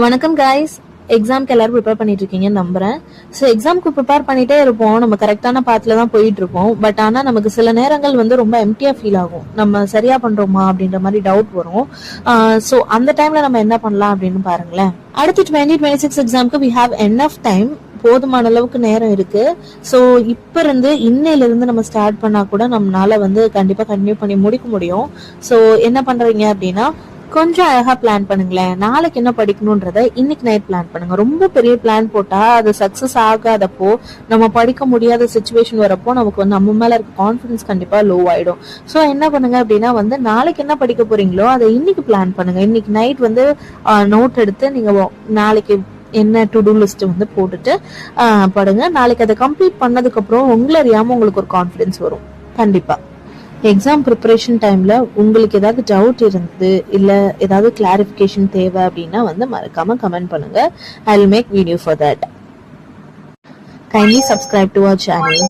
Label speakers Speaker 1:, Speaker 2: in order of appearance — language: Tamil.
Speaker 1: வணக்கம் கைஸ். எக்ஸாம்க்கு எல்லாரும் ப்ரிப்பேர் பண்ணிட்டு இருக்கீங்கன்னு நம்புறேன். ஸோ எக்ஸாம்க்கு ப்ரிப்பேர் பண்ணிட்டே இருப்போம், நம்ம கரெக்டான பாத்துல தான் போயிட்டு இருப்போம். பட் ஆனால் நமக்கு சில நேரங்கள் வந்து ரொம்ப எம்டியா ஃபீல் ஆகும், நம்ம சரியா பண்றோமா அப்படின்ற மாதிரி டவுட் வரும். ஸோ அந்த டைம்ல நம்ம என்ன பண்ணலாம் அப்படின்னு பாருங்களேன். அடுத்து 2026 எக்ஸாம்க்கு வி ஹாவ் எனஃப் டைம், போதுமான அளவுக்கு நேரம் இருக்கு. ஸோ இப்ப இருந்து இன்னையில இருந்து நம்ம ஸ்டார்ட் பண்ணா கூட நம்மளால வந்து கண்டிப்பா கண்டினியூ பண்ணி முடிக்க முடியும். ஸோ என்ன பண்றீங்க அப்படின்னா கொஞ்சம் அழகா பிளான் பண்ணுங்களேன். நாளைக்கு என்ன படிக்கணும்ன்றத இன்னைக்கு நைட் பிளான் பண்ணுங்க. ரொம்ப பெரிய பிளான் போட்டா அது சக்சஸ் ஆகாதப்போ, நம்ம படிக்க முடியாத சுச்சுவேஷன் வரப்போ நமக்கு வந்து நம்ம மேல இருக்க கான்ஃபிடன்ஸ் கண்டிப்பா லோ ஆயிடும். ஸோ என்ன பண்ணுங்க அப்படின்னா வந்து நாளைக்கு என்ன படிக்க போறீங்களோ அதை இன்னைக்கு பிளான் பண்ணுங்க. இன்னைக்கு நைட் வந்து நோட் எடுத்து நீங்க நாளைக்கு என்ன டு டூ லிஸ்ட் வந்து போட்டுட்டு படுங்க. நாளைக்கு அதை கம்ப்ளீட் பண்ணதுக்கு அப்புறம் உங்களை அறியாம உங்களுக்கு ஒரு கான்ஃபிடன்ஸ் வரும் கண்டிப்பா. எக்ஸாம் ப்ரிப்பரேஷன் டைம்ல உங்களுக்கு ஏதாவது டவுட் இருந்து இல்ல ஏதாவது கிளாரிஃபிகேஷன் தேவை அப்படின்னா வந்து மறக்காம கமெண்ட் பண்ணுங்க. I will make video for that. Kindly subscribe to our channel.